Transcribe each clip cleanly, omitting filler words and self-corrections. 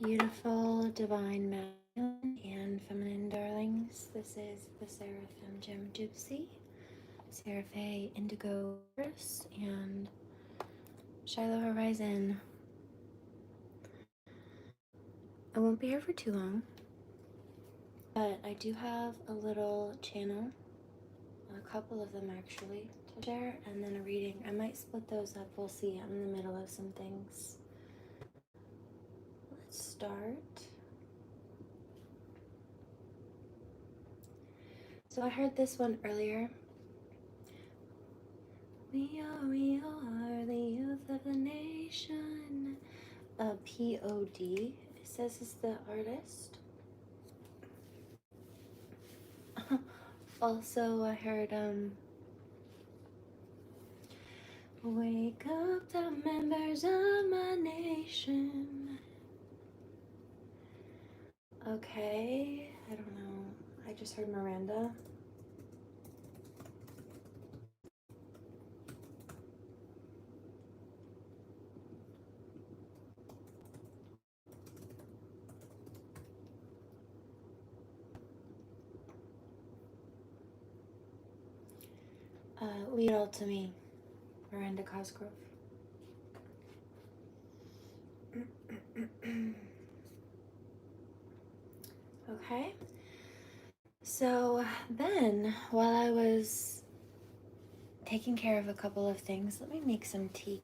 Beautiful, divine, masculine, and feminine darlings. This is the SeraFae Gem Gypsy, SeraFae Indigo Taurus, and Shiloh Horizon. I won't be here for too long, but I do have a little channel, a couple of them actually, to share, and then a reading. I might split those up, we'll see. I'm in the middle of some things. Let's start. So I heard this one earlier. We are the youth of the nation. P.O.D. It says it's the artist. Also, I heard, wake up the members of my nation. Okay, I don't know. I just heard Miranda. Lead all to me, Miranda Cosgrove. Okay. So then, while I was taking care of a couple of things, let me make some tea.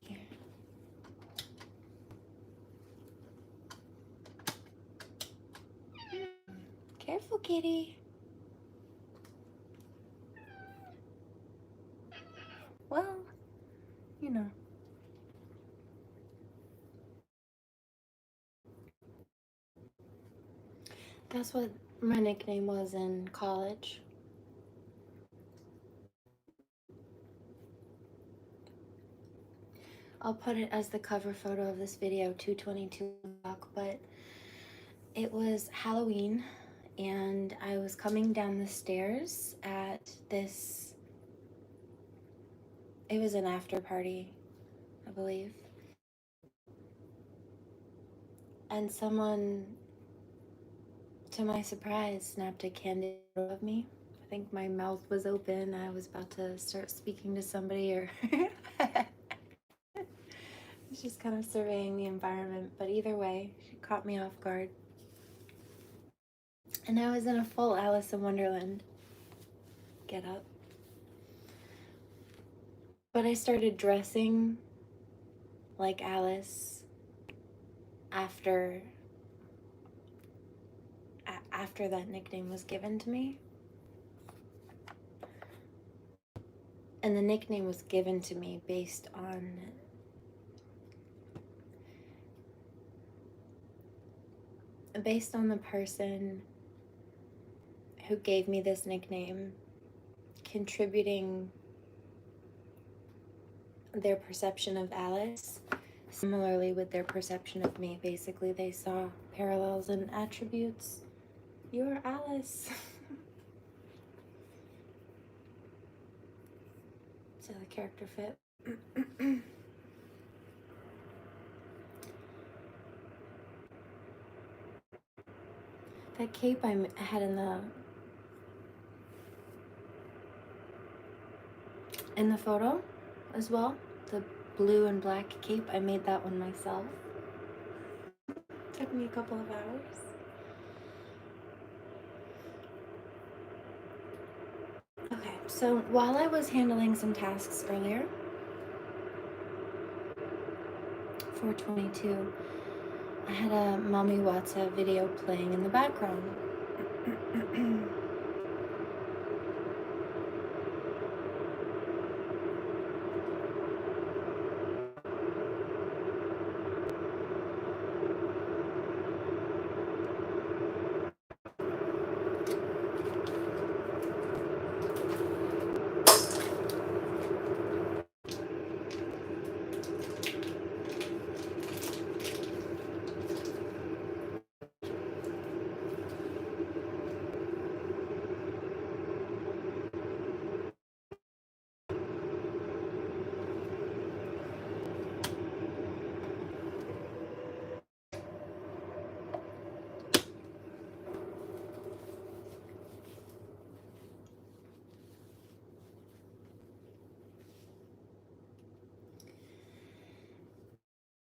Careful, kitty. Well, you know. That's what my nickname was in college. I'll put it as the cover photo of this video, 2:22 o'clock, but it was Halloween and I was coming down the stairs at this, it was an after party, I believe. And someone, to my surprise, snapped a candid photo of me. I think my mouth was open. I was about to start speaking to somebody, or I was just kind of surveying the environment. But either way, she caught me off guard. And I was in a full Alice in Wonderland get up. But I started dressing like Alice after that nickname was given to me. And the nickname was given to me based on the person who gave me this nickname contributing their perception of Alice similarly with their perception of me. Basically, they saw parallels and attributes. You're Alice. So the character fit. That cape I had in the photo as well, the blue and black cape, I made that one myself. Took me a couple of hours. Okay, so while I was handling some tasks earlier, 4:22, I had a Mommy WhatsApp video playing in the background.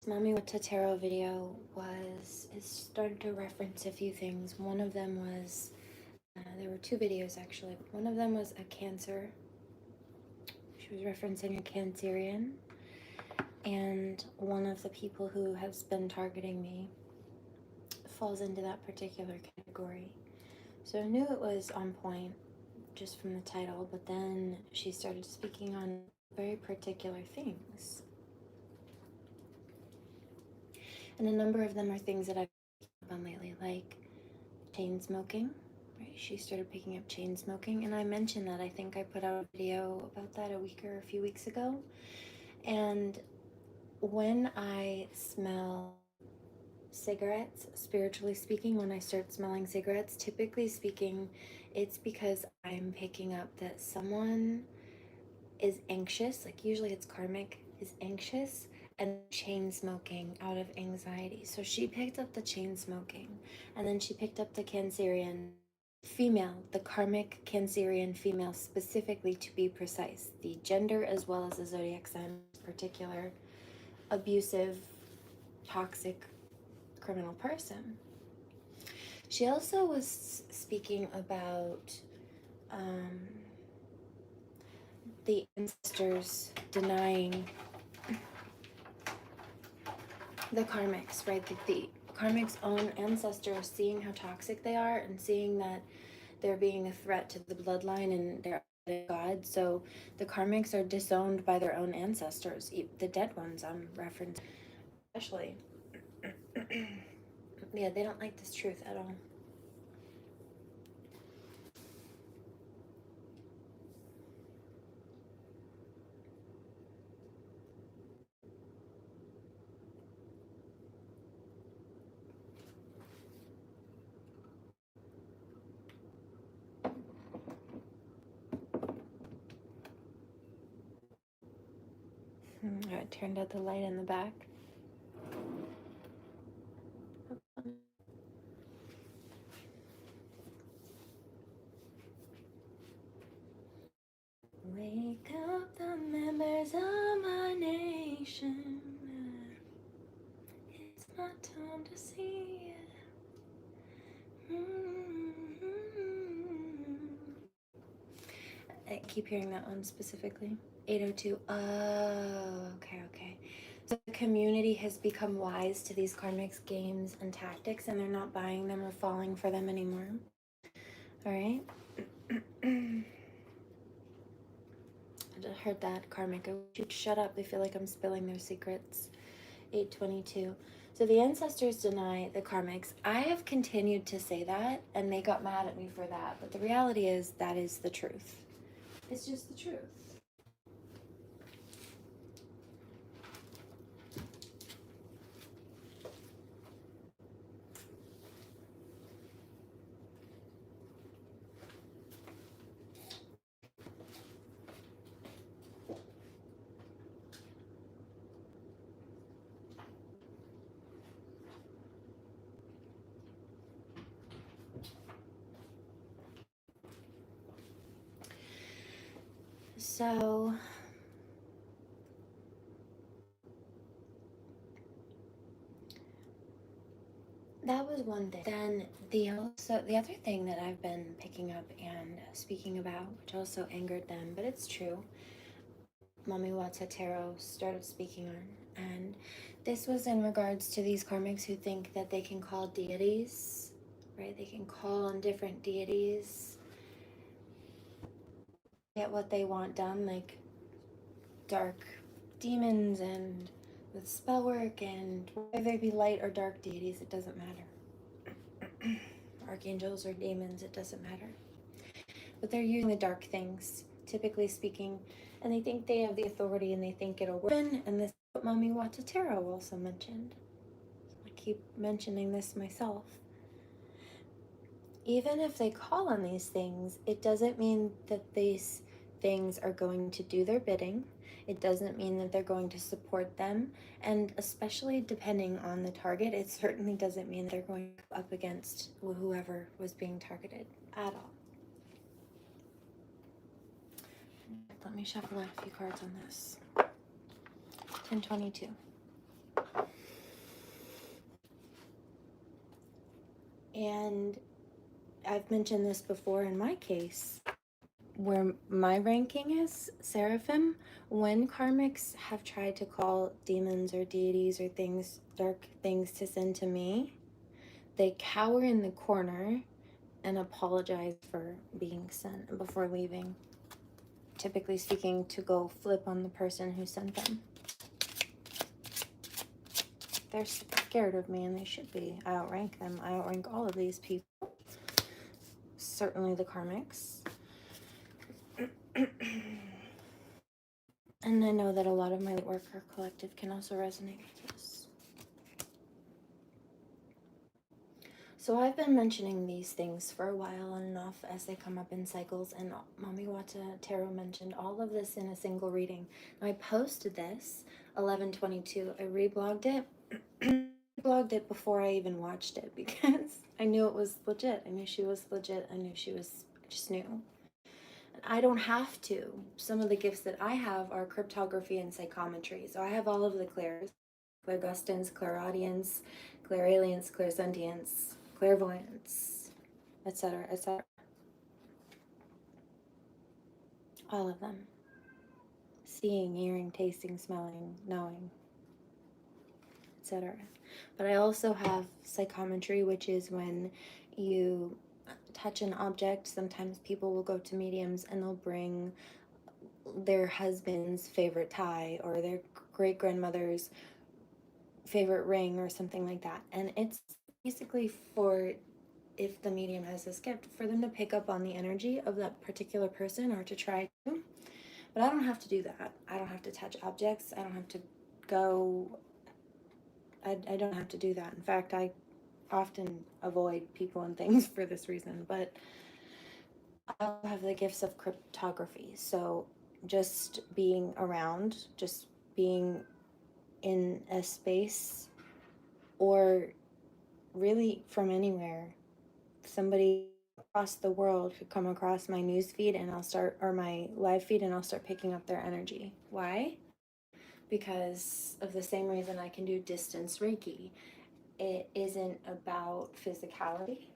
Mommy Wata Tarot video it started to reference a few things. One of them was, there were two videos actually. One of them was a Cancer. She was referencing a Cancerian. And one of the people who has been targeting me falls into that particular category. So I knew it was on point just from the title, but then she started speaking on very particular things. And a number of them are things that I've picked up on lately, like chain smoking. Right? She started picking up chain smoking, and I mentioned that. I think I put out a video about that a few weeks ago. And when I smell cigarettes, spiritually speaking, when I start smelling cigarettes, typically speaking, it's because I'm picking up that someone is anxious, like usually it's karmic, is anxious and chain smoking out of anxiety. So she picked up the chain smoking, and then she picked up the Cancerian female, the karmic Cancerian female, specifically, to be precise, the gender as well as the zodiac sign, particular abusive, toxic, criminal person. She also was speaking about the ancestors denying the karmics, right? The karmics' own ancestors seeing how toxic they are and seeing that they're being a threat to the bloodline and their God. So the karmics are disowned by their own ancestors, the dead ones I'm referencing, especially. Yeah, they don't like this truth at all. I turned out the light in the back. Wake up the members of my nation. It's my time to see it. I keep hearing that one specifically. 802. Oh, okay. So the community has become wise to these karmics games and tactics, and they're not buying them or falling for them anymore. All right. I just heard that karmic. I wish you'd shut up. They feel like I'm spilling their secrets. 822. So the ancestors deny the karmics. I have continued to say that, and they got mad at me for that. But the reality is that is the truth. It's just the truth. So that was one thing. Then the other thing that I've been picking up and speaking about, which also angered them, but it's true, Mami Wata Tarot started speaking on, and this was in regards to these karmics who think that they can call deities, right? They can call on different deities, get what they want done, like dark demons and with spell work, and whether they be light or dark deities, it doesn't matter. Archangels or demons, it doesn't matter. But they're using the dark things, typically speaking, and they think they have the authority and they think it'll work. And this is what Mami Wata Tarot also mentioned. I keep mentioning this myself. Even if they call on these things, it doesn't mean that these things are going to do their bidding. It doesn't mean that they're going to support them. And especially depending on the target, it certainly doesn't mean they're going up against whoever was being targeted at all. Let me shuffle out a few cards on this. 1022. And I've mentioned this before in my case, where my ranking is seraphim. When karmics have tried to call demons or deities or things, dark things to send to me, they cower in the corner and apologize for being sent before leaving. Typically speaking, to go flip on the person who sent them. They're scared of me, and they should be. I outrank them. I outrank all of these people. Certainly the karmics. And I know that a lot of my light worker collective can also resonate with this. So I've been mentioning these things for a while on and off as they come up in cycles, and Mami Wata Tarot mentioned all of this in a single reading. I posted this 11/22. I reblogged it. Blogged it before I even watched it because I knew it was legit. I knew she was legit. I just knew. And I don't have to. Some of the gifts that I have are cryptography and psychometry. So I have all of the clairs, clairgustance, clairaudience, clairalience, clairsentience, clairvoyance, etc., etc. All of them. Seeing, hearing, tasting, smelling, knowing, etc. But I also have psychometry, which is when you touch an object. Sometimes people will go to mediums and they'll bring their husband's favorite tie or their great grandmother's favorite ring or something like that. And it's basically for, if the medium has this gift, for them to pick up on the energy of that particular person or to try to. But I don't have to do that. I don't have to touch objects. I don't have to go. I don't have to do that. In fact, I often avoid people and things for this reason, but I have the gifts of cryptography. So just being around, just being in a space, or really from anywhere, somebody across the world could come across my news feed and or my live feed, and I'll start picking up their energy. Why? Because of the same reason I can do distance Reiki. It isn't about physicality.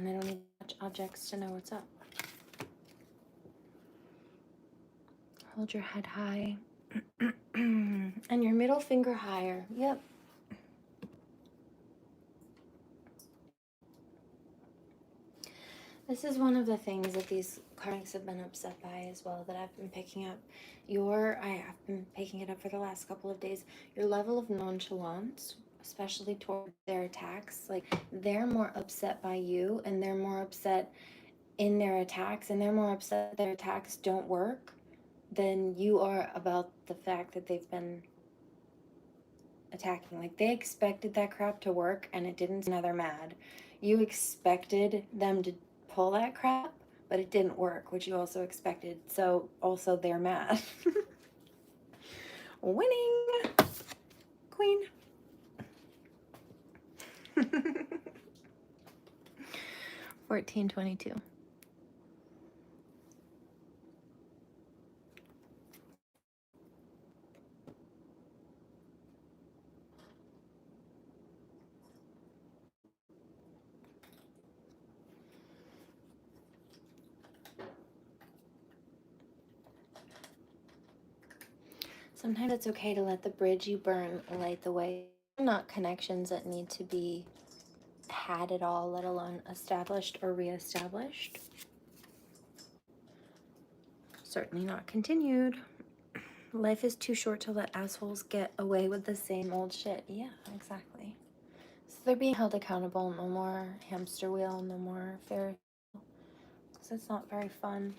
And I don't need to touch objects to know what's up. Hold your head high. And your middle finger higher. Yep. This is one of the things that these karmics have been upset by as well, that I've been picking up. I have been picking it up for the last couple of days. Your level of nonchalance, especially toward their attacks, like they're more upset by you, and they're more upset in their attacks, and they're more upset their attacks don't work than you are about the fact that they've been attacking. Like, they expected that crap to work and it didn't, so now they're mad. You expected them to pull that crap, but it didn't work, which you also expected, so also they're mad. Winning queen. 1422. Sometimes it's okay to let the bridge you burn light the way. Not connections that need to be had at all, let alone established or reestablished. Certainly not continued. Life is too short to let assholes get away with the same old shit. Yeah, exactly. So they're being held accountable. No more hamster wheel, no more Ferris wheel. Because it's not very fun.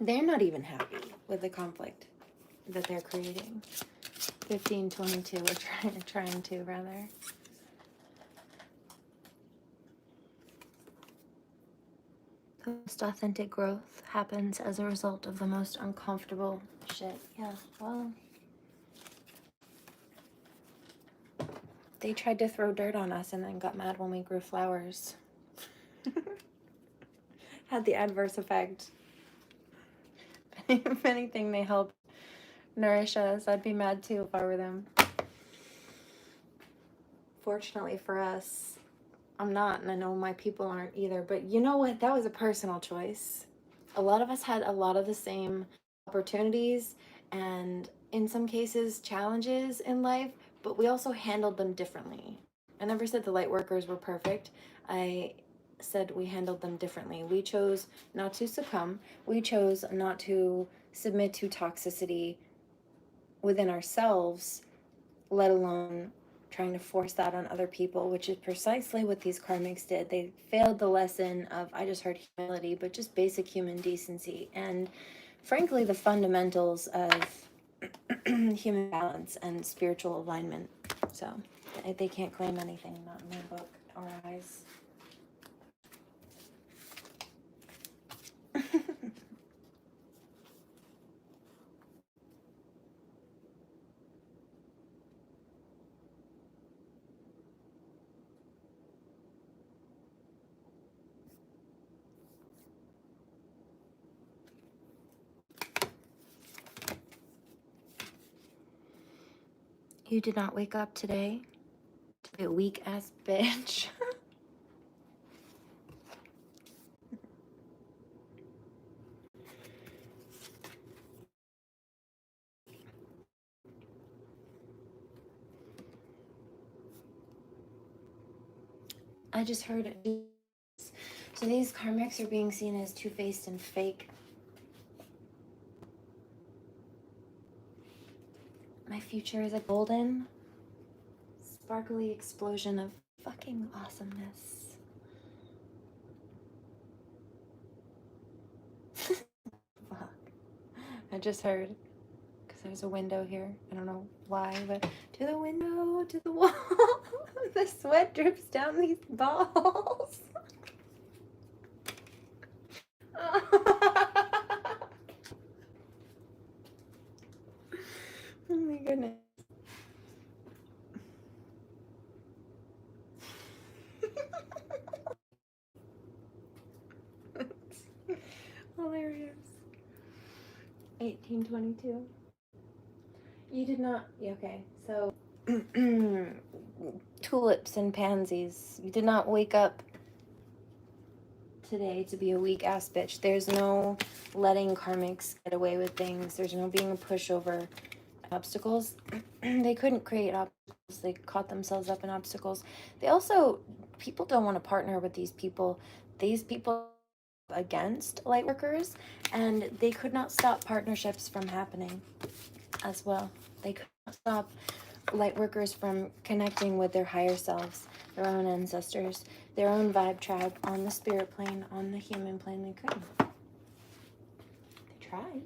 They're not even happy with the conflict that they're creating. 1522, we're trying to, rather. The most authentic growth happens as a result of the most uncomfortable shit. Yeah, well, they tried to throw dirt on us and then got mad when we grew flowers. Had the adverse effect. If anything, they helped nourish us. I'd be mad too if I were them. Fortunately for us, I'm not, and I know my people aren't either. But you know what? That was a personal choice. A lot of us had a lot of the same opportunities and, in some cases, challenges in life, but we also handled them differently. I never said the light workers were perfect. I said we handled them differently. We chose not to succumb. We chose not to submit to toxicity within ourselves, let alone trying to force that on other people, which is precisely what these karmics did. They failed the lesson of, I just heard humility, but just basic human decency and, frankly, the fundamentals of human balance and spiritual alignment. So they can't claim anything, not in my book or eyes. You did not wake up today to be a weak ass bitch. I just heard it. So these karmics are being seen as two-faced and fake. My future is a golden, sparkly explosion of fucking awesomeness. Fuck. I just heard, because there's a window here. I don't know why, but to the window, to the wall. The sweat drips down these balls. Oh my goodness. Hilarious. 1822. You did not. Okay, so tulips and pansies. You did not wake up today to be a weak ass bitch. There's no letting karmics get away with things. There's no being a pushover. Obstacles. They couldn't create obstacles. They caught themselves up in obstacles. They also, people don't want to partner with these people. These people against light workers, and they could not stop partnerships from happening as well. They could not stop light workers from connecting with their higher selves, their own ancestors, their own vibe tribe on the spirit plane, on the human plane. They couldn't. They tried.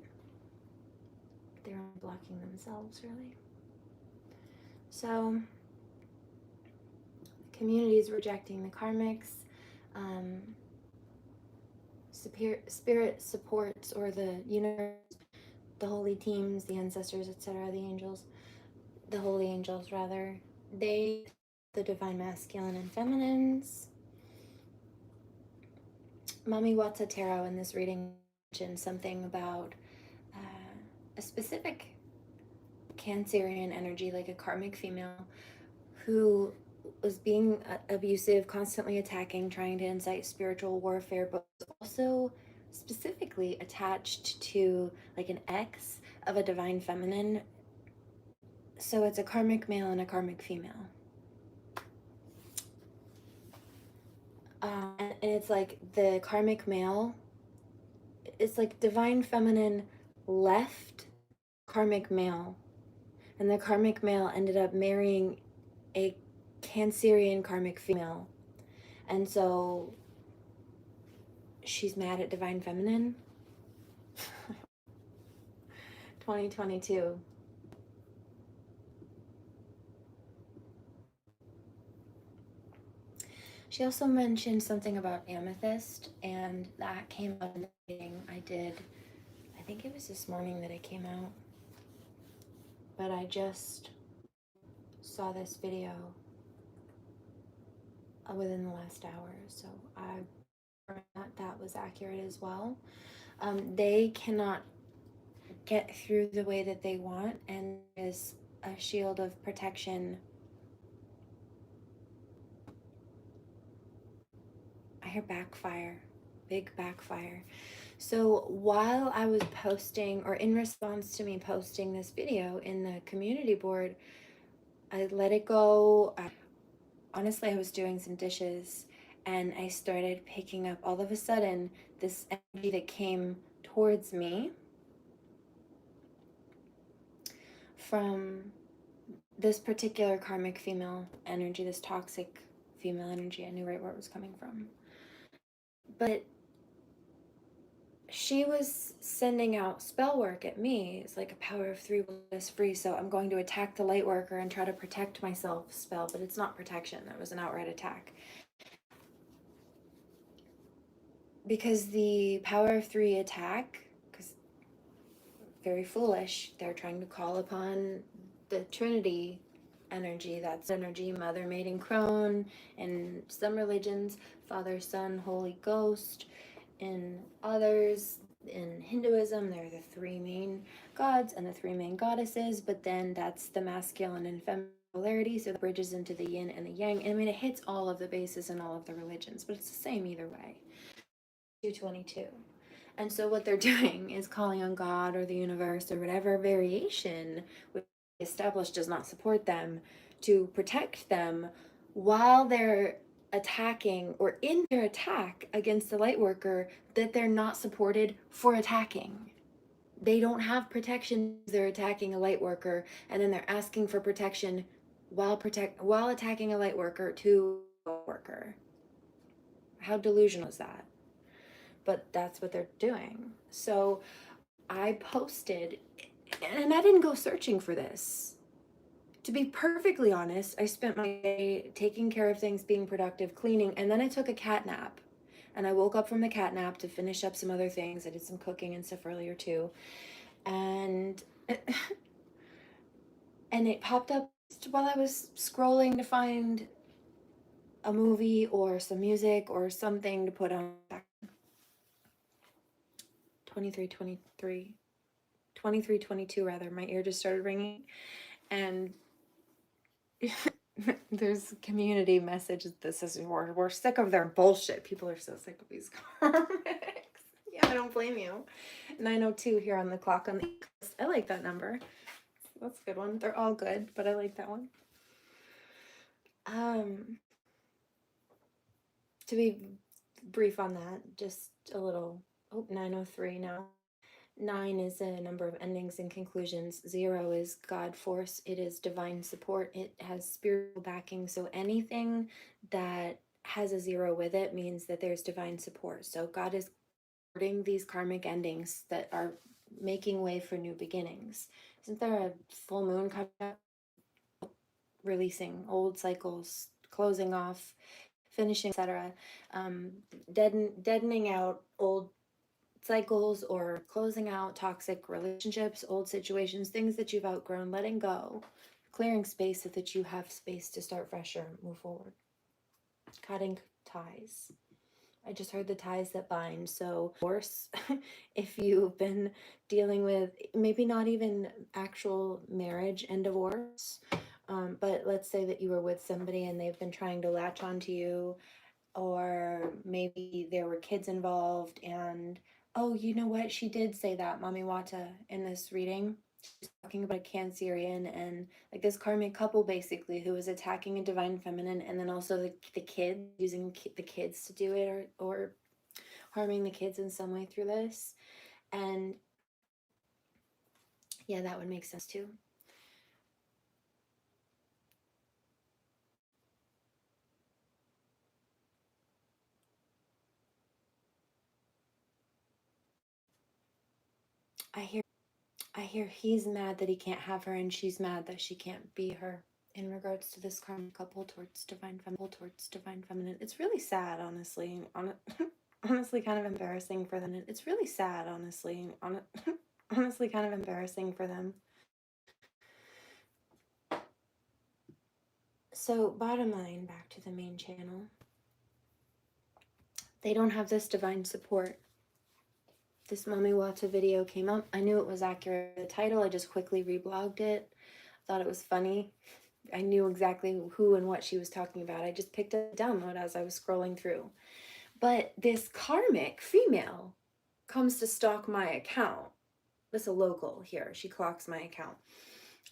They're blocking themselves, really. So, the community is rejecting the karmics. Spirit supports, or the universe, the holy teams, the ancestors, etc., the angels, the holy angels, rather, they, the divine masculine and feminines. Mami Wata Tarot in this reading mentioned something about a specific Cancerian energy, like a karmic female, who was being abusive, constantly attacking, trying to incite spiritual warfare, but also specifically attached to like an ex of a divine feminine. So it's a karmic male and a karmic female. And it's like the karmic male, it's like divine feminine left karmic male, and the karmic male ended up marrying a Cancerian karmic female. And so she's mad at divine feminine. 2022. She also mentioned something about amethyst, and that came out in the reading I did. I think it was this morning that it came out, but I just saw this video within the last hour, so I that was accurate as well. They cannot get through the way that they want, and there's a shield of protection. I hear backfire, big backfire. So while I was posting, or in response to me posting this video in the community board, I let it go. Honestly, I was doing some dishes and I started picking up all of a sudden this energy that came towards me from this particular karmic female energy, this toxic female energy. I knew right where it was coming from. But she was sending out spell work at me. It's like a power of 3 is free, so I'm going to attack the light worker and try to protect myself spell, but it's not protection. That was an outright attack. Because the power of 3 attack, because very foolish, they're trying to call upon the Trinity energy. That's energy, Mother, Maiden, Crone. In some religions, Father, Son, Holy Ghost. In others, in Hinduism, there are the 3 main gods and the 3 main goddesses, but then that's the masculine and feminine polarity, so that bridges into the yin and the yang. I mean, it hits all of the bases in all of the religions, but it's the same either way. 222. And so what they're doing is calling on God or the universe or whatever variation, which established does not support them, to protect them while they're attacking, or in their attack against the light worker that they're not supported for attacking. They don't have protection. They're attacking a light worker, and then they're asking for protection while attacking a light worker to a worker. How delusional is that? But that's what they're doing. So I posted, and I didn't go searching for this. To be perfectly honest, I spent my day taking care of things, being productive, cleaning, and then I took a cat nap. And I woke up from the cat nap to finish up some other things. I did some cooking and stuff earlier too. And and it popped up while I was scrolling to find a movie or some music or something to put on. 2322 rather, my ear just started ringing, and there's a community message that says we're sick of their bullshit. People are so sick of these karmics. Yeah, I don't blame you. 902 here on the clock on the East Coast. I like that number. That's a good one. They're all good, but I like that one. To be brief on that, just a little. 903 now. 9 is a number of endings and conclusions. 0 is God force. It is divine support. It has spiritual backing. So anything that has a 0 with it means that there's divine support. So God is supporting these karmic endings that are making way for new beginnings. Isn't there a full moon coming up? Releasing old cycles, closing off, finishing, etc. Deadening out old cycles or closing out toxic relationships, old situations, things that you've outgrown, letting go, clearing space so that you have space to start fresh or move forward. Cutting ties. I just heard the ties that bind. So, of course, if you've been dealing with maybe not even actual marriage and divorce, but let's say that you were with somebody and they've been trying to latch onto you, or maybe there were kids involved, and oh, you know what? She did say that, Mami Wata, in this reading. She's talking about a Cancerian and like this karmic couple basically who was attacking a divine feminine, and then also the kids, using the kids to do it, or harming the kids in some way through this. And yeah, that would make sense too. I hear he's mad that he can't have her, and she's mad that she can't be her in regards to this karmic couple towards divine feminine. It's really sad, honestly. Honestly, kind of embarrassing for them. It's really sad, honestly. Honestly, kind of embarrassing for them. So, bottom line, back to the main channel. They don't have this divine support. This Mami Wata video came up. I knew it was accurate. The title, I just quickly reblogged it. Thought it was funny. I knew exactly who and what she was talking about. I just picked up a download as I was scrolling through. But this karmic female comes to stalk my account. This is a local here. She clocks my account.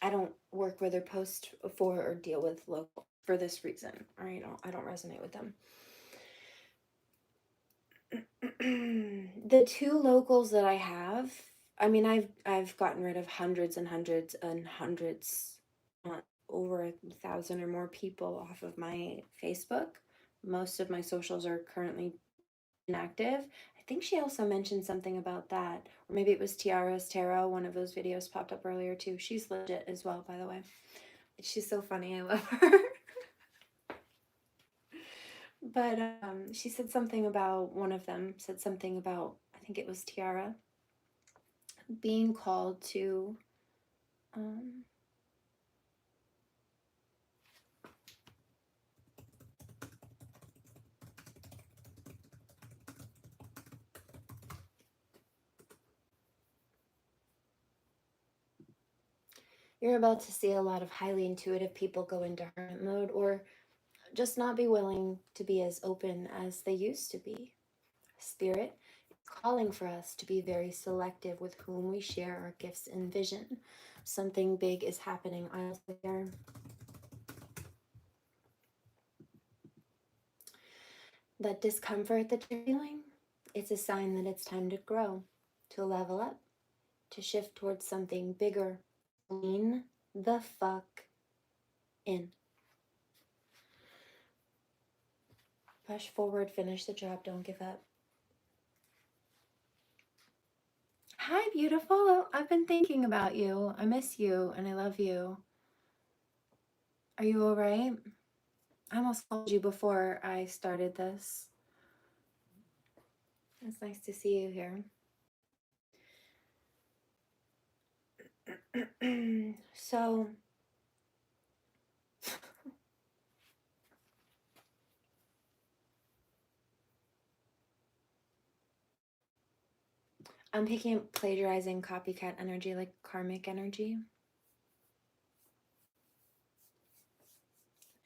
I don't work with or post for or deal with local for this reason. All right, I don't resonate with them. The two locals that I have, I mean, I've gotten rid of hundreds and hundreds and hundreds, over 1,000 or more people off of my Facebook. Most of my socials are currently inactive. I think she also mentioned something about that, or maybe it was Tiara's Tarot. One of those videos popped up earlier too. She's legit as well, by the way. She's so funny. I love her. But she said something about, one of them said something about, I think it was Tiara, being called to you're about to see a lot of highly intuitive people go into hermit mode, or just not be willing to be as open as they used to be. Spirit is calling for us to be very selective with whom we share our gifts and vision. Something big is happening. I also hear that discomfort that you're feeling, it's a sign that it's time to grow, to level up, to shift towards something bigger. Lean the fuck in. Push forward, finish the job, don't give up. Hi, beautiful. I've been thinking about you. I miss you and I love you. Are you all right? I almost called you before I started this. It's nice to see you here. So, I'm picking up plagiarizing, copycat energy, like karmic energy.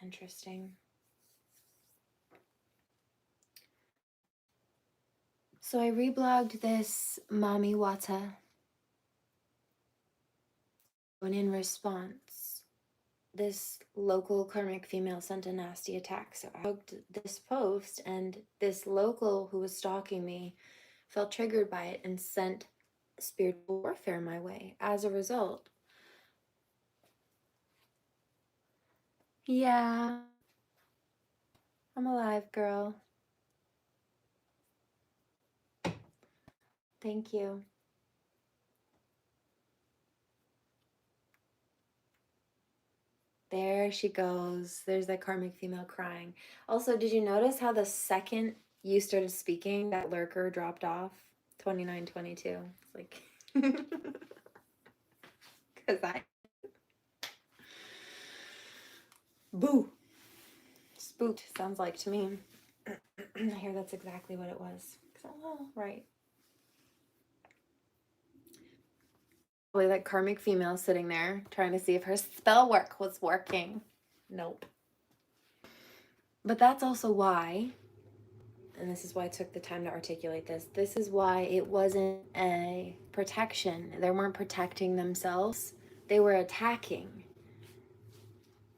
Interesting. So I reblogged this Mami Wata, and in response, this local karmic female sent a nasty attack. So I hugged this post, and this local who was stalking me felt triggered by it and sent spiritual warfare my way as a result. Yeah, I'm alive, girl. Thank you. There she goes. There's that karmic female crying. Also, did you notice how the second you started speaking, that lurker dropped off? 2922. It's like, because I. Boo. Spooked, sounds like to me. I hear that's exactly what it was. Oh, right. Probably that karmic female sitting there trying to see if her spell work was working. Nope. But that's also why, and this is why I took the time to articulate this, this is why it wasn't a protection. They weren't protecting themselves. They were attacking.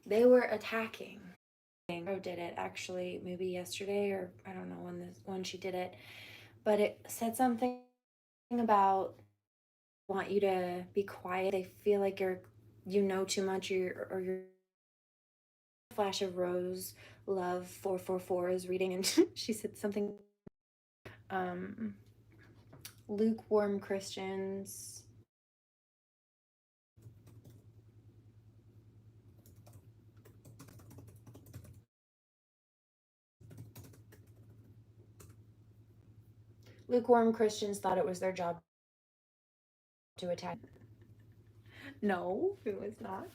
They were attacking. Did it actually, maybe yesterday, or I don't know when she did it, but it said something about want you to be quiet. They feel like you know too much, or you're flash of rose love 444 is reading, and she said something lukewarm Christians. Lukewarm Christians thought it was their job to attack. No, it was not.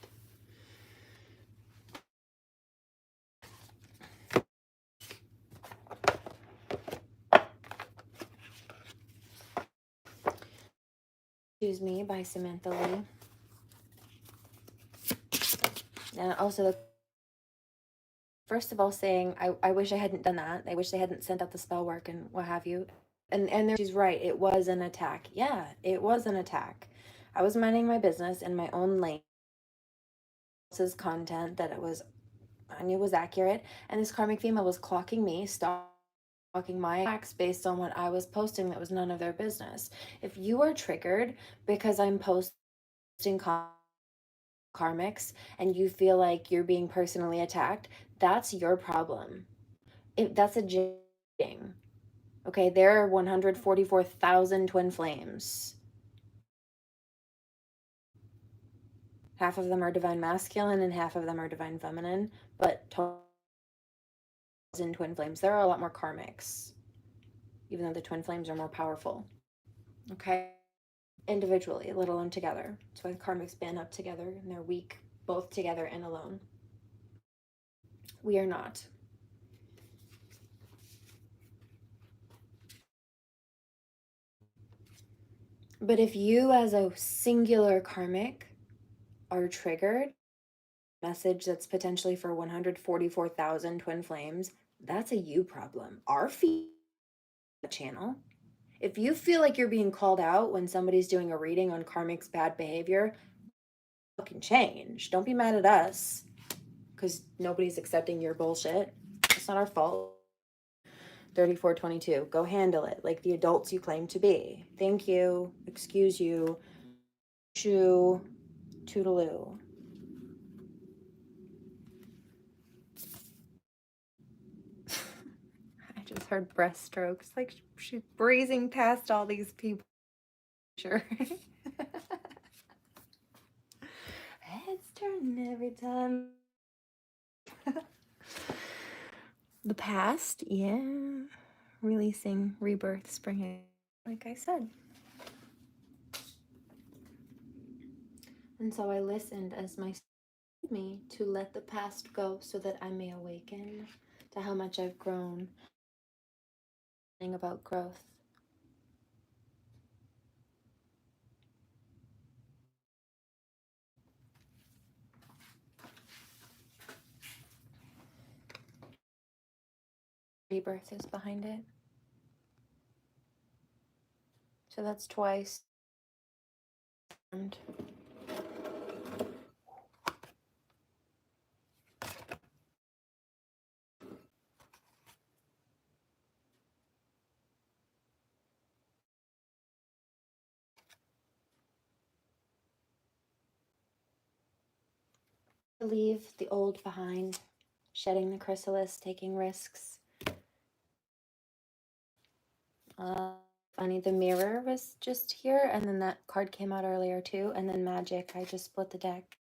Choose Me by Samantha Lee. And also, first of all, saying, I wish I hadn't done that. I wish they hadn't sent out the spell work and what have you. And she's right. It was an attack. Yeah, it was an attack. I was minding my business in my own lane. This content that I knew was accurate. And this karmic female was clocking me, stalking my acts based on what I was posting that was none of their business. If you are triggered because I'm posting karmics and you feel like you're being personally attacked, that's your problem. That's a thing. Okay, there are 144,000 twin flames. Half of them are divine masculine and half of them are divine feminine, but in twin flames, there are a lot more karmics, even though the twin flames are more powerful. Okay, individually, let alone together. That's why the karmics band up together and they're weak both together and alone. We are not. But if you, as a singular karmic, are triggered, message that's potentially for 144,000 twin flames, that's a you problem. Our channel. If you feel like you're being called out when somebody's doing a reading on karmic's bad behavior, fucking change. Don't be mad at us because nobody's accepting your bullshit. It's not our fault. 3422. Go handle it like the adults you claim to be. Thank you. Excuse you. Shoo. Toodaloo. I just heard breaststrokes. Like she's breezing past all these people. Sure. Heads turning every time. The past, yeah. Releasing rebirth, spring, like I said. And so I listened as my me to let the past go so that I may awaken to how much I've grown. About growth. Rebirth is behind it. So that's twice. And leave the old behind, shedding the chrysalis, taking risks. Funny, the mirror was just here, and then that card came out earlier too, and then magic. I just split the deck.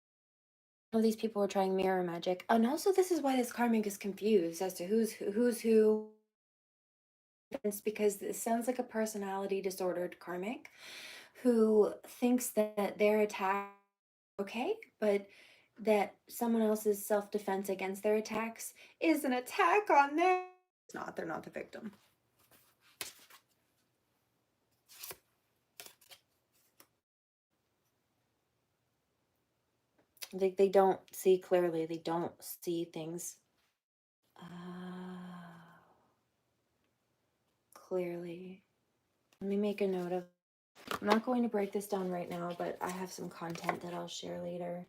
Oh, these people were trying mirror magic, and also this is why this karmic is confused as to who's who. It's because this sounds like a personality disordered karmic who thinks that their attack okay, but that someone else's self-defense against their attacks is an attack on them. It's not. They're not the victim. They don't see clearly. They don't see things clearly. Let me make a note of. I'm not going to break this down right now, but I have some content that I'll share later.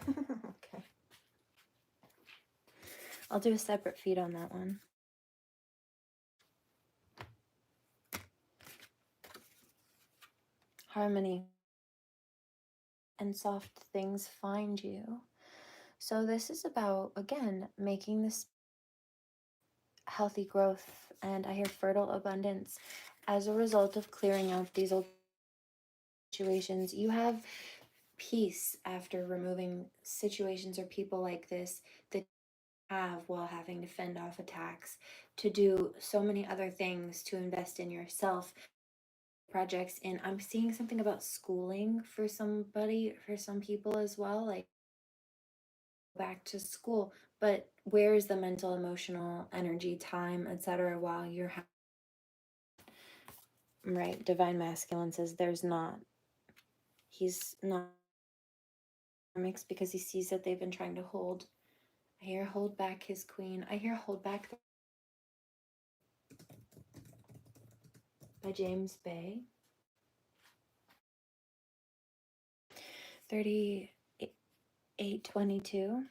Okay. I'll do a separate feed on that one. Harmony and soft things find you. So this is about, again, making this healthy growth, and I hear fertile abundance as a result of clearing out these old situations. You have peace after removing situations or people like this that have while having to fend off attacks, to do so many other things, to invest in yourself, projects. And I'm seeing something about schooling for somebody, for some people as well, like back to school. But where is the mental, emotional, energy, time, etc. while you're right? Divine masculine says there's not. He's not mixed because he sees that they've been trying to hold. I hear hold back his queen. I hear hold back by James Bay. 3822.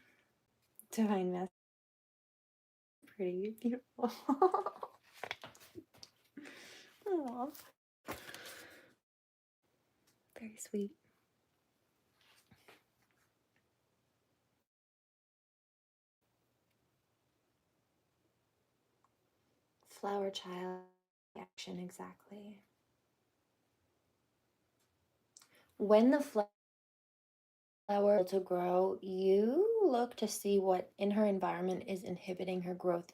Divine masculine. Pretty beautiful. Aww. Very sweet. Flower child action, exactly. When the flower to grow, you look to see what in her environment is inhibiting her growth.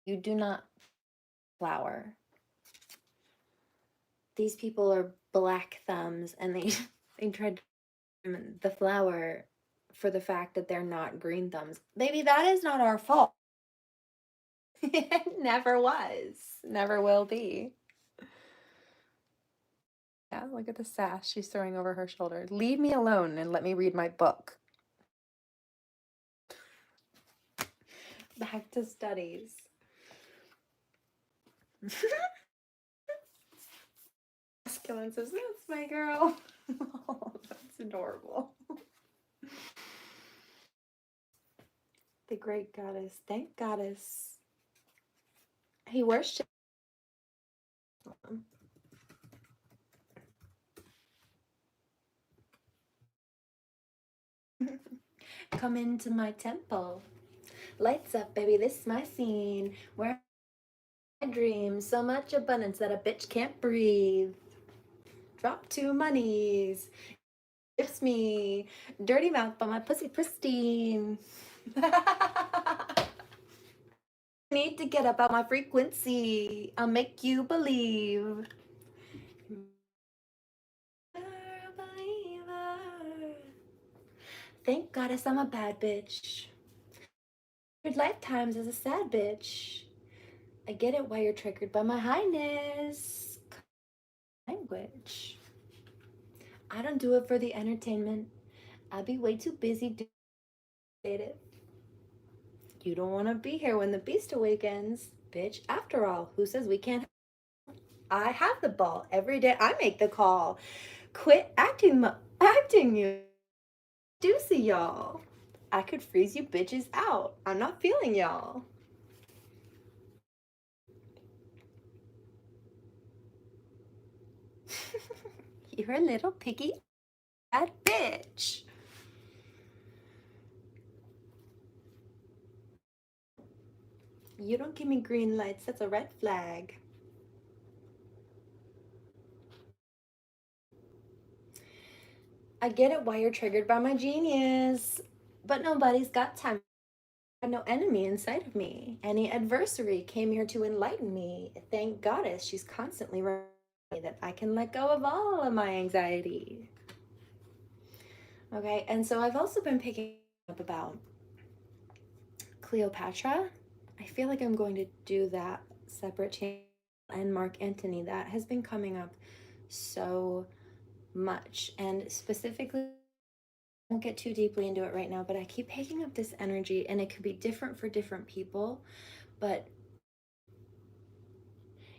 You do not flower. These people are black thumbs, and they tried to the flower for the fact that they're not green thumbs. Baby, that is not our fault. It never was, never will be. Yeah, look at the sash she's throwing over her shoulder. Leave me alone and let me read my book. Back to studies. Masculine says, that's my girl. Oh, that's adorable. The great goddess. Thank goddess. He worshipped. Come into my temple. Lights up, baby. This is my scene. Where I dream so much abundance that a bitch can't breathe. Drop to my knees. Gives me dirty mouth, but my pussy pristine. Need to get up out my frequency. I'll make you believe. Thank goddess I'm a bad bitch. 100 lifetimes as a sad bitch. I get it why you're triggered by my highness. Language. I don't do it for the entertainment. I'll be way too busy doing it. You don't want to be here when the beast awakens. Bitch, after all, who says we can't? I have the ball. Every day I make the call. Quit acting you. Do see y'all. I could freeze you bitches out. I'm not feeling y'all. You're a little picky bad bitch. You don't give me green lights. That's a red flag. I get it why you're triggered by my genius, but nobody's got time. I had no enemy inside of me. Any adversary came here to enlighten me. Thank goddess she's constantly reminding me that I can let go of all of my anxiety. Okay, and so I've also been picking up about Cleopatra. I feel like I'm going to do that separate channel, and Mark Antony. That has been coming up so much, and specifically, I won't get too deeply into it right now, but I keep picking up this energy, and it could be different for different people, but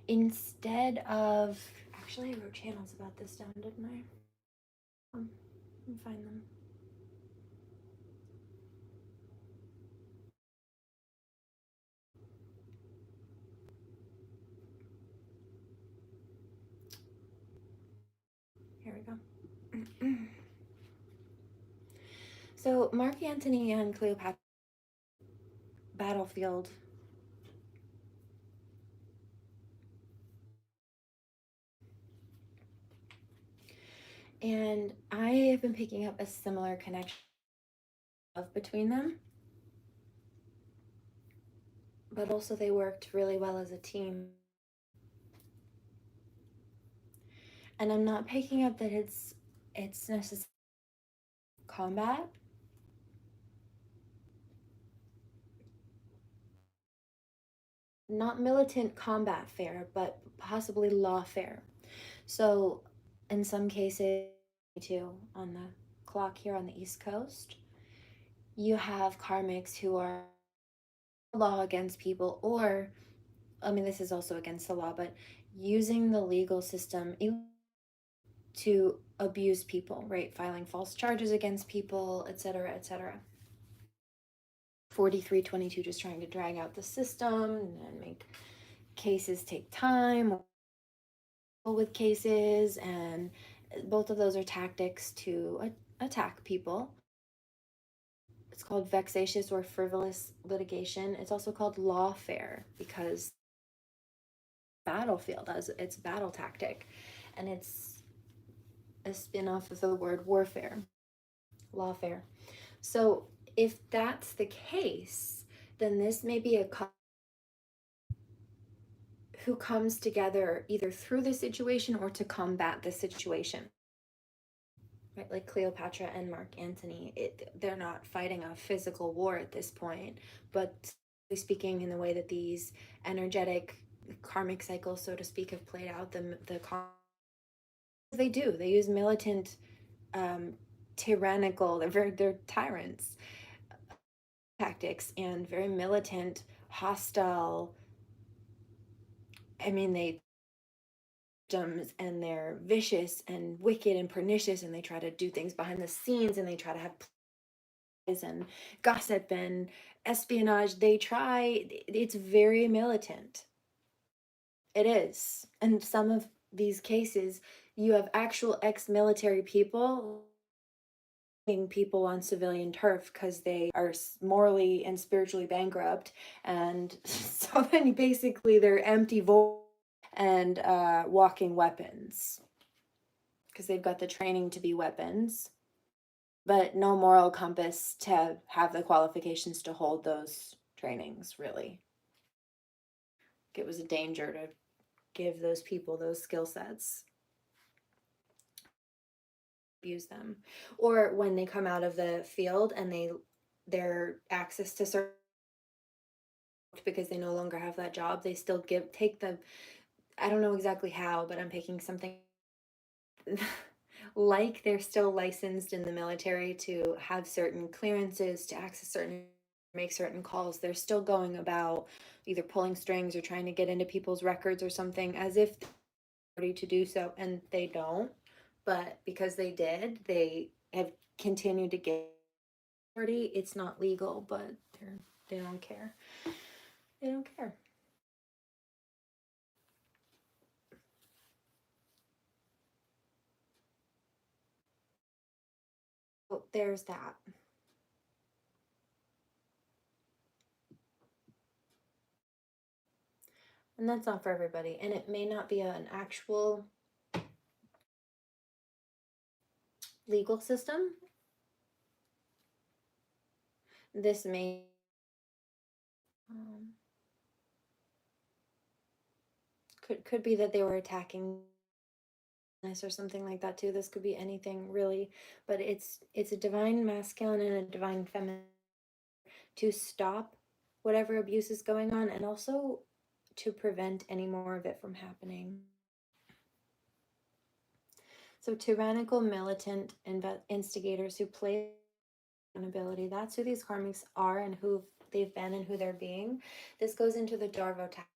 instead of, actually I wrote channels about this down, didn't I? Let me find them. Here we go. So Mark Antony and Cleopatra battlefield. And I have been picking up a similar connection of between them, but also they worked really well as a team. And I'm not picking up that it's necessarily combat. Not militant combat fare, but possibly lawfare. So, in some cases, too, on the clock here on the East Coast, you have karmics who are law against people, or, I mean, this is also against the law, but using the legal system to abuse people, right? Filing false charges against people, etc., etc. 4322 just trying to drag out the system and make cases take time with cases, and both of those are tactics to attack people. It's called vexatious or frivolous litigation. It's also called lawfare because battlefield as its battle tactic, and it's a spin-off of the word warfare, lawfare. So if that's the case, then this may be a who comes together either through the situation or to combat the situation. Right, like Cleopatra and Mark Antony, they're not fighting a physical war at this point, but speaking in the way that these energetic karmic cycles, so to speak, have played out, they do. They use militant, tyrannical. They're tyrants tactics and very militant, hostile. I mean, and they're vicious and wicked and pernicious, and they try to do things behind the scenes, and they try to have and gossip and espionage. It's very militant. It is. And some of these cases, you have actual ex-military people people on civilian turf because they are morally and spiritually bankrupt, and so then basically they're empty void and walking weapons because they've got the training to be weapons but no moral compass to have the qualifications to hold those trainings, really. It was a danger to give those people those skill sets, abuse them. Or when they come out of the field and their access to certain, because they no longer have that job, they still take the, I don't know exactly how, but I'm picking something like they're still licensed in the military to have certain clearances to access certain, make certain calls. They're still going about either pulling strings or trying to get into people's records or something as if they're ready to do so, and they don't. But because they did, they have continued to get authority. It's not legal, but they don't care. They don't care. So there's that. And that's not for everybody. And it may not be an actual legal system. This may um, could be that they were attacking this or something like that too. This could be anything really, but it's a divine masculine and a divine feminine to stop whatever abuse is going on, and also to prevent any more of it from happening. So tyrannical militant instigators who play accountability, that's who these karmics are and who they've been and who they're being. This goes into the Darvo tactic,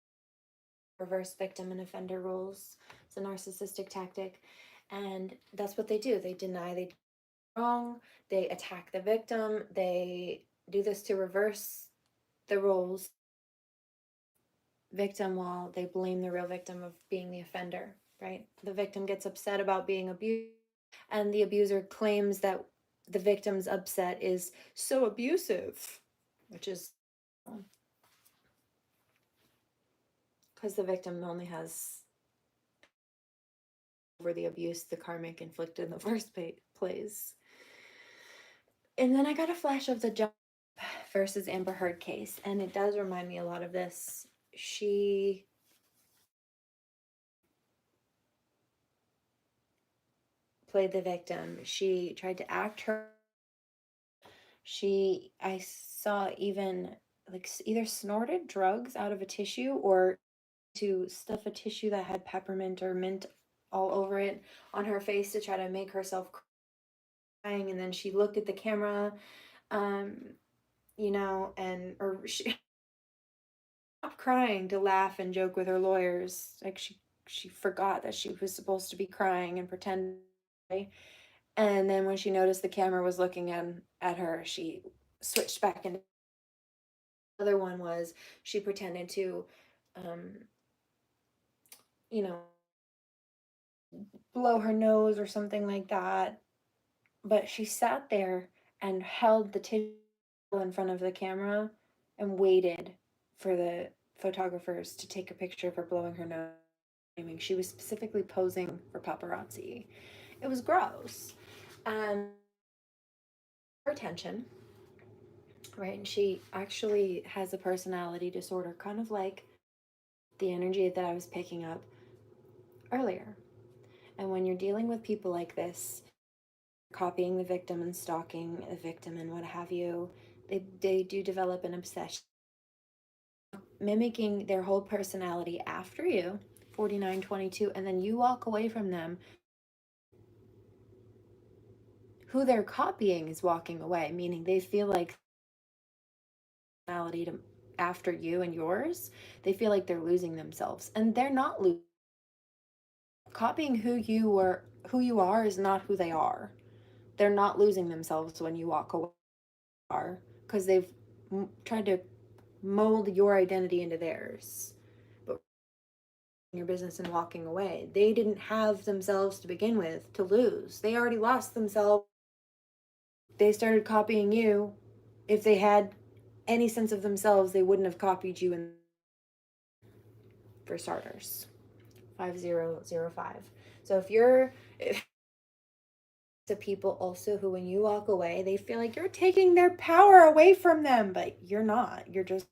reverse victim and offender rules. It's a narcissistic tactic, and that's what they do. They deny they did wrong, they attack the victim, they do this to reverse the roles victim while they blame the real victim of being the offender, right? The victim gets upset about being abused, and the abuser claims that the victim's upset is so abusive, which is because the victim only has over the abuse the karmic inflicted in the first place. And then I got a flash of the John versus Amber Heard case, and it does remind me a lot of this. She played the victim. She tried to act her. I saw even like either snorted drugs out of a tissue or to stuff a tissue that had peppermint or mint all over it on her face to try to make herself crying. And then she looked at the camera, um, or she stopped crying to laugh and joke with her lawyers. Like she forgot that she was supposed to be crying and pretend. And then when she noticed the camera was looking at her, she switched back into. The other one was she pretended to, um, you know, blow her nose or something like that. But she sat there and held the tissue in front of the camera and waited for the photographers to take a picture of her blowing her nose. She was specifically posing for paparazzi. It was gross. And her attention, right? And she actually has a personality disorder, kind of like the energy that I was picking up earlier. And when you're dealing with people like this, copying the victim and stalking the victim and what have you, they do develop an obsession, mimicking their whole personality after you, 4922, and then you walk away from them. Who they're copying is walking away, meaning they feel like personality to after you and yours, they feel like they're losing themselves, and they're not losing. Copying who you are is not who they are. They're not losing themselves when you walk away, because they've tried to mold your identity into theirs. But your business and walking away, they didn't have themselves to begin with to lose. They already lost themselves. They started copying you. If they had any sense of themselves, they wouldn't have copied you. In for starters, 5005. So if the people also who, when you walk away, they feel like you're taking their power away from them, but you're not. You're just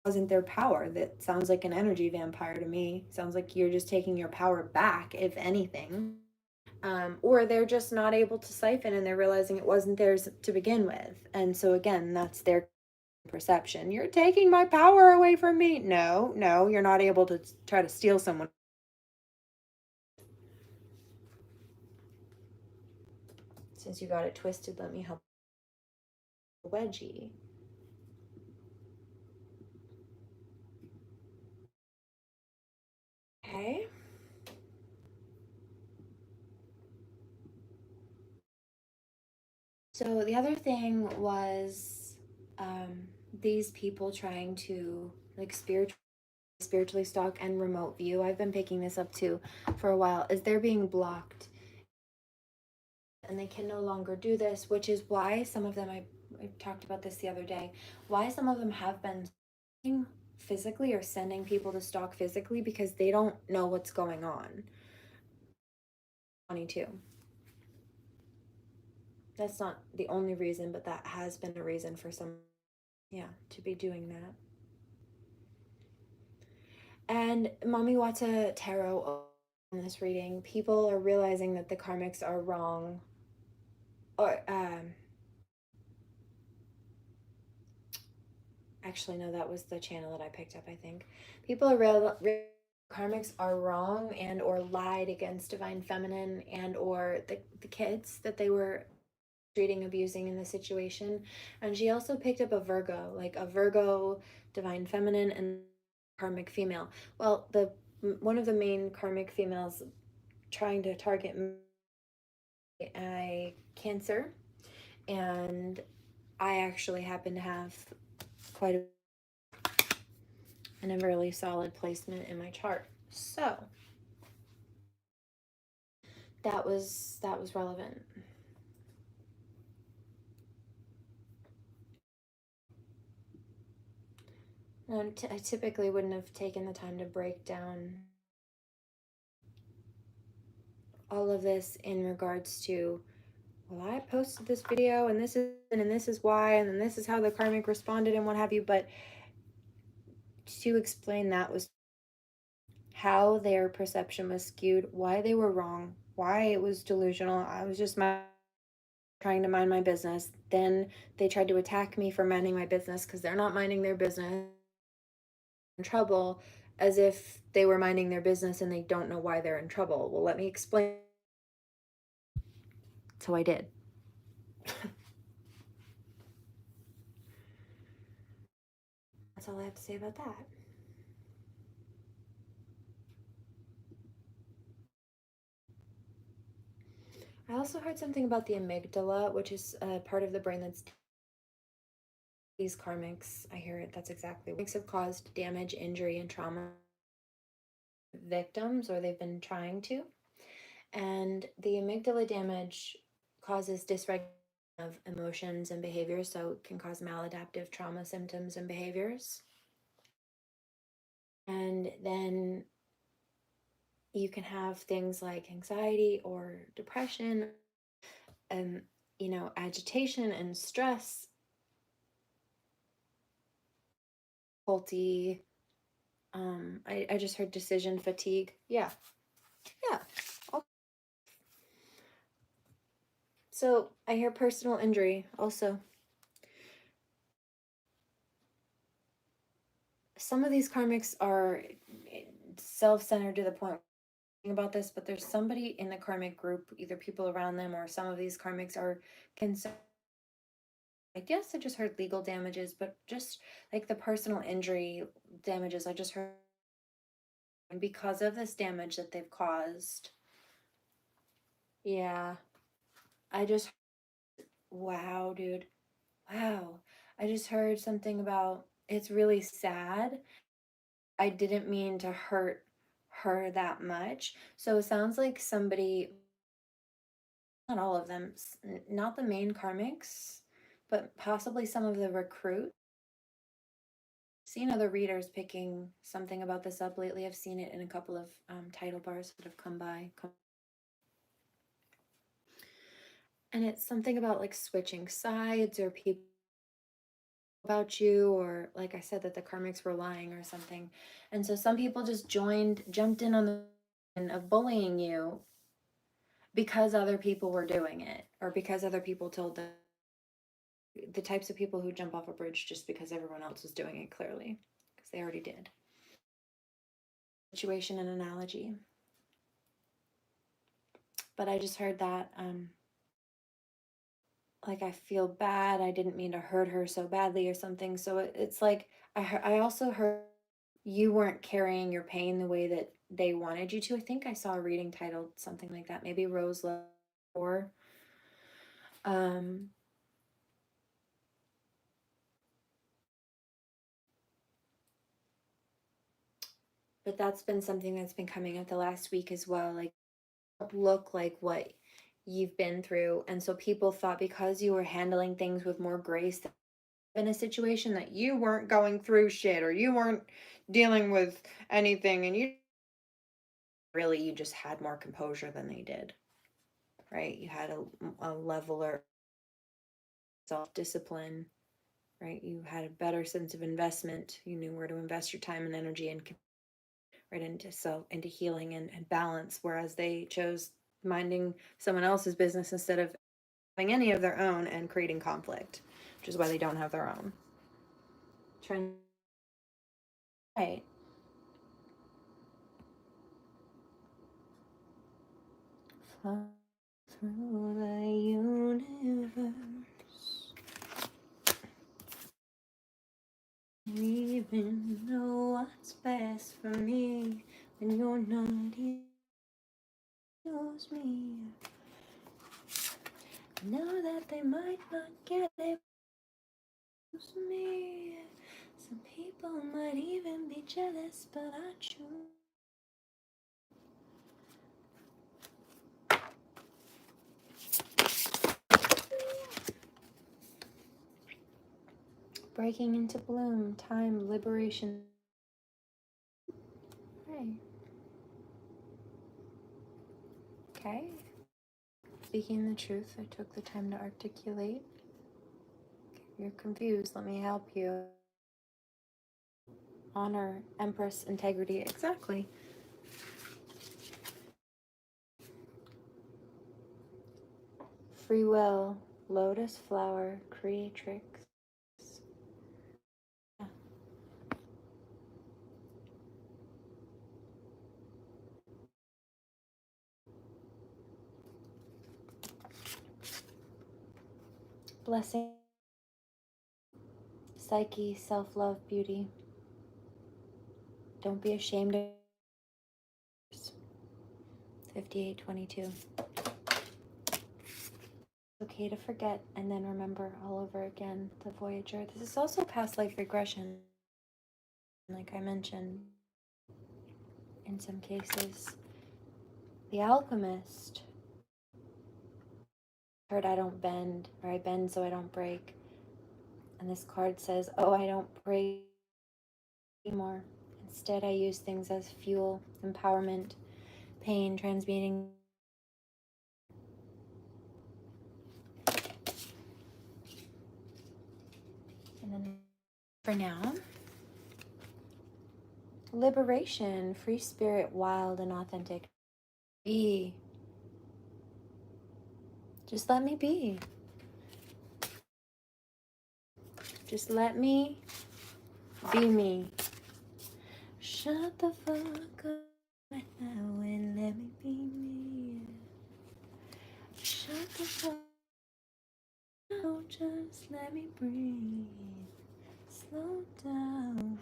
wasn't their power. That sounds like an energy vampire to me. Sounds like you're just taking your power back, if anything. Or they're just not able to siphon and they're realizing it wasn't theirs to begin with. And so again, that's their perception. You're taking my power away from me. No, you're not able to try to steal someone. Since you got it twisted, let me help. Wedgie. Okay. So the other thing was these people trying to like spiritually stalk and remote view. I've been picking this up too for a while. Is they're being blocked, and they can no longer do this, which is why some of them, I talked about this the other day, why some of them have been physically or sending people to stalk physically, because they don't know what's going on. 22. That's not the only reason, but that has been a reason for some, to be doing that. And Mommy Wata Tarot, in this reading, people are realizing that the karmics are wrong. Or, actually, no, that was the channel that I picked up, I think. People are karmics are wrong and or lied against Divine Feminine and or the kids that they were treating, abusing in the situation. And she also picked up a Virgo, Divine Feminine, and karmic female. Well, one of the main karmic females trying to target a Cancer, and I actually happen to have quite a really solid placement in my chart. So that was relevant. And I typically wouldn't have taken the time to break down all of this in regards to, well, I posted this video and this is why, and then this is how the karmic responded and what have you. But to explain that was how their perception was skewed, why they were wrong, why it was delusional. I was just trying to mind my business. Then they tried to attack me for minding my business because they're not minding their business. In trouble, as if they were minding their business and they don't know why they're in trouble. Well, let me explain. So I did. That's all I have to say about that. I also heard something about the amygdala, which is a part of the brain that's these karmics. I hear it. That's exactly what have caused damage, injury, and trauma victims, or they've been trying to. And the amygdala damage causes dysregulation of emotions and behaviors, so it can cause maladaptive trauma symptoms and behaviors. And then you can have things like anxiety or depression and, agitation and stress, difficulty. I just heard decision fatigue. Yeah. So I hear personal injury also. Some of these karmics are self-centered to the point about this, but there's somebody in the karmic group, either people around them or some of these karmics are concerned. Like, yes, I just heard legal damages, but just like the personal injury damages, I just heard because of this damage that they've caused. Yeah. I just, wow, dude. Wow. I just heard something about it's really sad. I didn't mean to hurt her that much. So it sounds like somebody, not all of them, not the main karmics, but possibly some of the recruits. Seen other readers picking something about this up lately. I've seen it in a couple of title bars that have come by. And it's something about like switching sides or people about you, or like I said, that the karmics were lying or something. And so some people just jumped in on the of bullying you because other people were doing it, or because other people told them, the types of people who jump off a bridge just because everyone else was doing it, clearly because they already did. Situation and analogy. But I just heard that like, I feel bad, I didn't mean to hurt her so badly or something. So it's like I also heard you weren't carrying your pain the way that they wanted you to. I think I saw a reading titled something like that, maybe Rose Love, or but that's been something that's been coming up the last week as well. Like, look like what you've been through. And so people thought because you were handling things with more grace in a situation that you weren't going through shit, or you weren't dealing with anything, and you just had more composure than they did, right? You had a leveler self-discipline, right? You had a better sense of investment. You knew where to invest your time and energy, and right into healing and balance, whereas they chose minding someone else's business instead of having any of their own and creating conflict, which is why they don't have their own. Trying, right. Fly through the universe, even know what's best for me when you're not here. Knows me. Know that they might not get it. Knows me. Some people might even be jealous, but I choose. Breaking into bloom, time, liberation. Right. Okay. Speaking the truth, I took the time to articulate. You're confused. Let me help you. Honor, Empress, integrity. Exactly. Free will, lotus flower, creatrix. Yeah. Blessing, psyche, self-love, beauty. Don't be ashamed of 5822. Okay to forget and then remember all over again. The Voyager. This is also past life regression, like I mentioned in some cases. The Alchemist. Heard I don't bend, or I bend so I don't break. And this card says, oh, I don't break anymore. Instead, I use things as fuel, empowerment, pain, transmuting. And then for now, liberation, free spirit, wild and authentic. Be. Just let me be. Just let me be me. Shut the fuck up right now and let me be me. Shut the fuck up. Oh, just let me breathe. Slow down.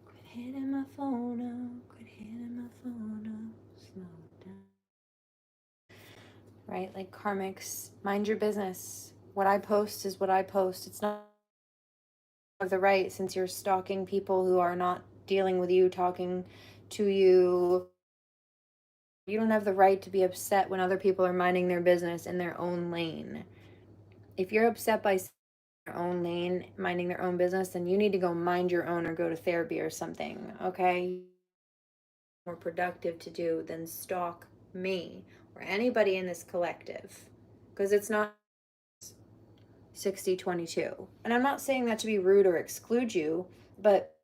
Quit hitting my phone up. Quit hitting my phone up. Slow down. Right? Like karmics, mind your business. What I post is what I post. It's not of the right, since you're stalking people who are not dealing with you, talking to you. You don't have the right to be upset when other people are minding their business in their own lane. If you're upset by their own lane, minding their own business, then you need to go mind your own or go to therapy or something, okay? More productive to do than stalk me or anybody in this collective, because it's not 60-22. And I'm not saying that to be rude or exclude you, but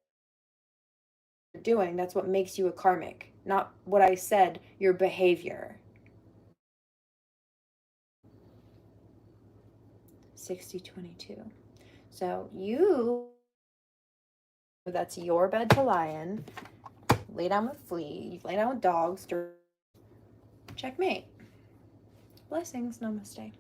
doing, that's what makes you a karmic, not what I said, your behavior. 60-22. So that's your bed to lie in. Lay down with fleas, lay down with dogs. Checkmate. Blessings. Namaste.